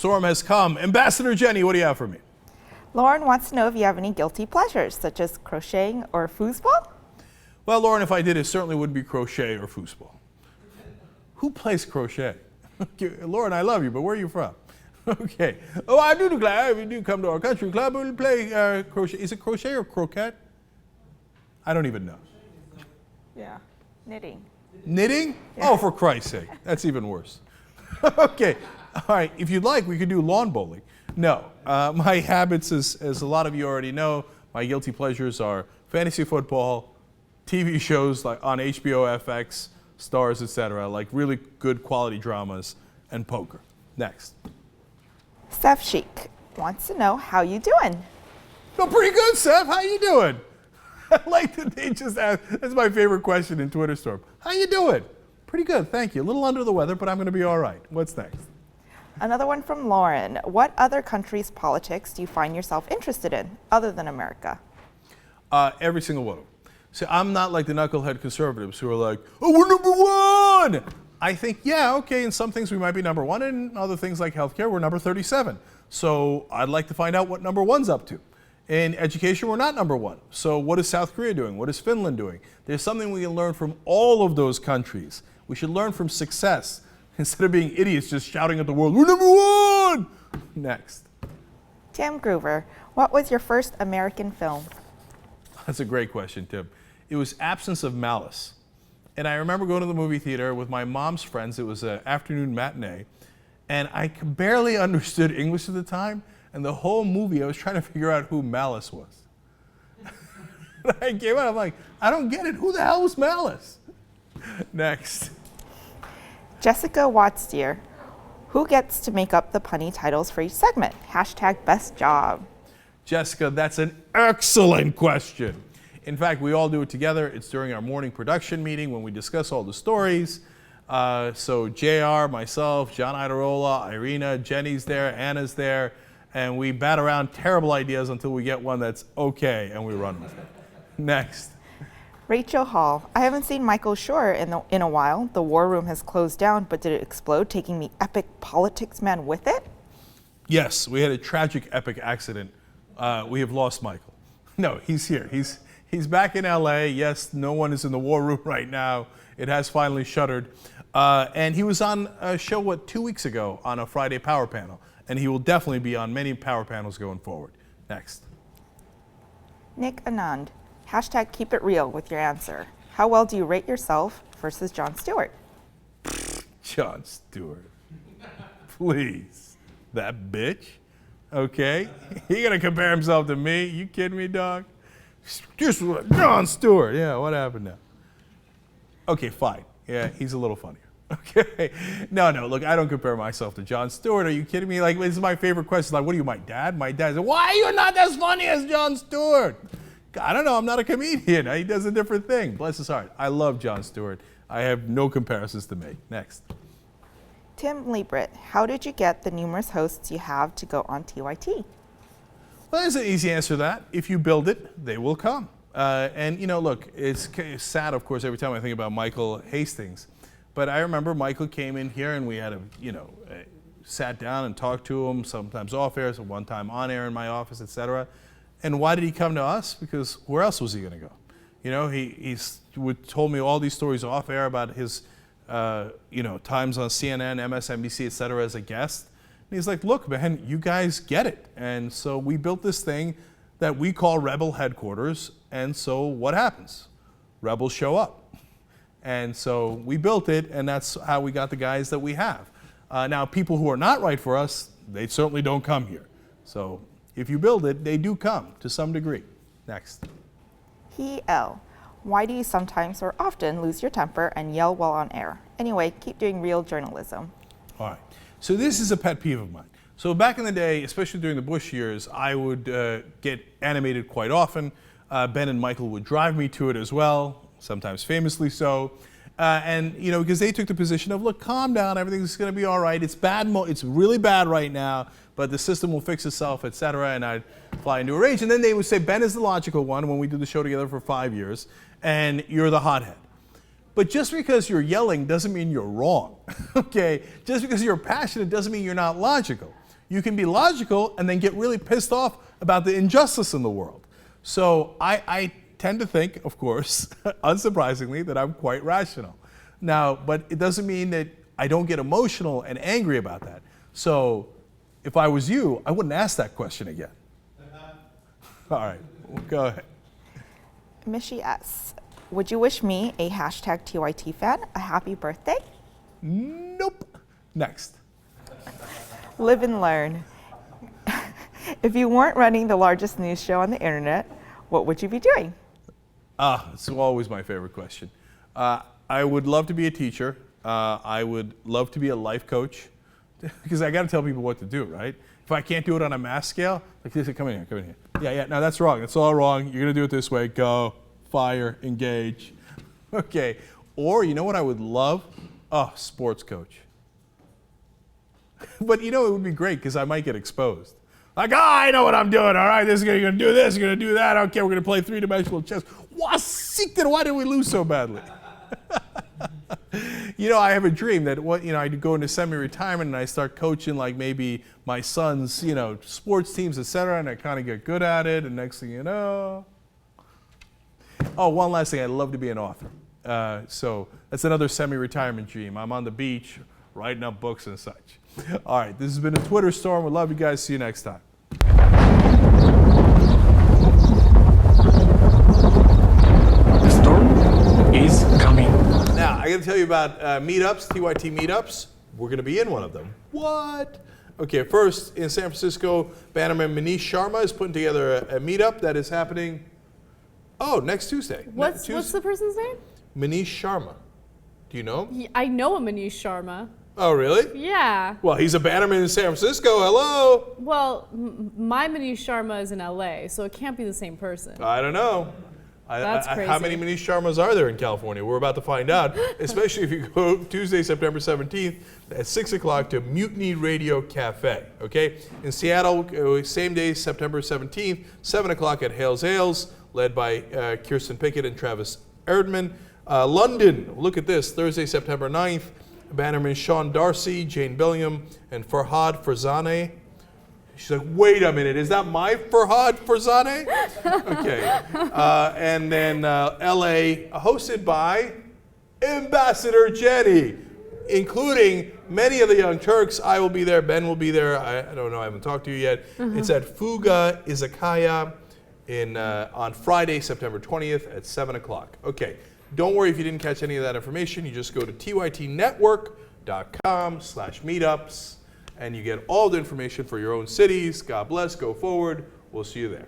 storm has come. Ambassador Jenny, what do you have for me? Lauren wants to know if you have any guilty pleasures, such as crocheting or foosball? Well, Lauren, if I did, it certainly would be crochet or foosball. Who plays crochet? Lauren, I love you, but where are you from? Okay. Oh, I do declare, if you do come to our country club, we'll play crochet. Is it crochet or croquette? I don't even know. Yeah, knitting. Knitting? Yeah. Oh, for Christ's sake. That's even worse. Okay. All right. If you'd like, we could do lawn bowling. No. My habits, as a lot of you already know, my guilty pleasures are fantasy football, TV shows like on HBO, FX, Stars, etc., like really good quality dramas, and poker. Next. Seth Sheik wants to know how you doing. Oh, pretty good, Seth. How you doing? I like that they just asked. That's my favorite question in Twitter Storm. How you doing? Pretty good, thank you. A little under the weather, but I'm going to be all right. What's next? Another one from Lauren. What other countries' politics do you find yourself interested in, other than America? Every single one of them. So I'm not like the knucklehead conservatives who are like, oh, we're number one. I think, yeah, okay, in some things we might be number one, and in other things like healthcare, we're number 37. So I'd like to find out what number one's up to. In education, we're not number one. So what is South Korea doing? What is Finland doing? There's something we can learn from all of those countries. We should learn from success instead of being idiots just shouting at the world, we're number one! Next. Tim Groover, what was your first American film? That's a great question, Tim. It was Absence of Malice. And I remember going to the movie theater with my mom's friends. It was an afternoon matinee. And I barely understood English at the time. And the whole movie, I was trying to figure out who Malice was. I came out, I'm like, I don't get it. Who the hell was Malice? Next. Jessica Watstier, who gets to make up the punny titles for each segment? Hashtag best job. Jessica, that's an excellent question. In fact, we all do it together. It's during our morning production meeting when we discuss all the stories. So JR, myself, John Idarola, Irina, Jenny's there, Anna's there, and we bat around terrible ideas until we get one that's okay and we run with it. Next. Rachel Hall, I haven't seen Michael Shure in a while. The war room has closed down, but did it explode, taking the epic politics man with it? Yes, we had a tragic, epic accident. We have lost Michael. No, he's here. He's back in LA. Yes, no one is in the war room right now. It has finally shuttered. And he was on a show, 2 weeks ago on a Friday Power Panel. And he will definitely be on many Power Panels going forward. Next. Nick Anand, hashtag keep it real with your answer. How well do you rate yourself versus Jon Stewart? Jon Stewart. Please. That bitch? Okay. He gonna compare himself to me? You kidding me, dog? Just Jon Stewart. Yeah, what happened now? Okay, fine. Yeah, he's a little funnier. Okay. No, look, I don't compare myself to Jon Stewart. Are you kidding me? Like, this is my favorite question. Like, what are you, my dad? My dad said, why are you not as funny as Jon Stewart? I don't know. I'm not a comedian. He does a different thing. Bless his heart. I love Jon Stewart. I have no comparisons to make. Next. Tim Liebert, how did you get the numerous hosts you have to go on TYT? Well, there's an easy answer to that. If you build it, they will come. And, look, it's sad, of course, every time I think about Michael Hastings. But I remember Michael came in here and we had sat down and talked to him, sometimes off air, so one time on air in my office, etc. And why did he come to us? Because where else was he going to go? He's told me all these stories off air about his, times on CNN, MSNBC, etc. as a guest. And he's like, look, man, you guys get it. And so we built this thing that we call Rebel Headquarters. And so what happens? Rebels show up. And so we built it, and that's how we got the guys that we have. Now, people who are not right for us, they certainly don't come here. So if you build it, they do come to some degree. Next. L. Why do you sometimes or often lose your temper and yell while on air? Anyway, keep doing real journalism. All right. So this is a pet peeve of mine. So back in the day, especially during the Bush years, I would get animated quite often. Ben and Michael would drive me to it as well, sometimes famously so. Because they took the position of, look, calm down, everything's going to be all right. It's bad, it's really bad right now, but the system will fix itself, etc. And I'd fly into a rage. And then they would say, Ben is the logical one when we did the show together for 5 years, and you're the hothead. But just because you're yelling doesn't mean you're wrong, okay? Just because you're passionate doesn't mean you're not logical. You can be logical and then get really pissed off about the injustice in the world. So I tend to think, of course, unsurprisingly, that I'm quite rational. Now, but it doesn't mean that I don't get emotional and angry about that. So if I was you, I wouldn't ask that question again. All right, well, go ahead. Mishy S. Would you wish me, a hashtag TYT fan, a happy birthday? Nope. Next. Live and learn. If you weren't running the largest news show on the internet, what would you be doing? It's always my favorite question. I would love to be a teacher. I would love to be a life coach because I got to tell people what to do, right? If I can't do it on a mass scale, like this, come in here. Yeah, no, that's wrong. That's all wrong. You're going to do it this way. Go, fire, engage. Okay. Or, you know what I would love? Oh, sports coach. But you know, it would be great because I might get exposed. Like, I know what I'm doing. All right, you're going to do this, you're going to do that. Okay, we're going to play three-dimensional chess. Why did we lose so badly? You know, I have a dream that I go into semi-retirement and I start coaching like maybe my son's, sports teams, etc., and I kind of get good at it. And next thing you know, oh, one last thing, I'd love to be an author. So that's another semi-retirement dream. I'm on the beach writing up books and such. All right, this has been a Twitter Storm. We love you guys. See you next time. The storm is coming. Now, I got to tell you about meetups, TYT Meetups. We're going to be in one of them. What? Okay, first, in San Francisco, bannerman Manish Sharma is putting together a meetup that is happening, next Tuesday. What's the person's name? Manish Sharma. Do you know him? I know a Manish Sharma. Oh, really? Yeah. Well, he's a bannerman in San Francisco. Hello. Well, my Manish Sharma is in LA, so it can't be the same person. I don't know. That's crazy. How many Manish Sharmas are there in California? We're about to find out, especially if you go Tuesday, September 17th at 6 o'clock to Mutiny Radio Cafe, okay? In Seattle, same day, September 17th, 7 o'clock at Hales Ales, led by Kirsten Pickett and Travis Erdman. London, look at this, Thursday, September 9th, bannerman Sean Darcy, Jane Billingham, and Farhad Farzaneh. She's like, wait a minute, is that my Farhad Farzaneh? Okay. And then LA, hosted by Ambassador Jenny, including many of the Young Turks. I will be there, Ben will be there. I don't know, I haven't talked to you yet. It's at Fuga Izakaya on Friday, September 20th at 7 o'clock. Okay. Don't worry if you didn't catch any of that information. You just go to tytnetwork.com/meetups and you get all the information for your own cities. God bless. Go forward. We'll see you there.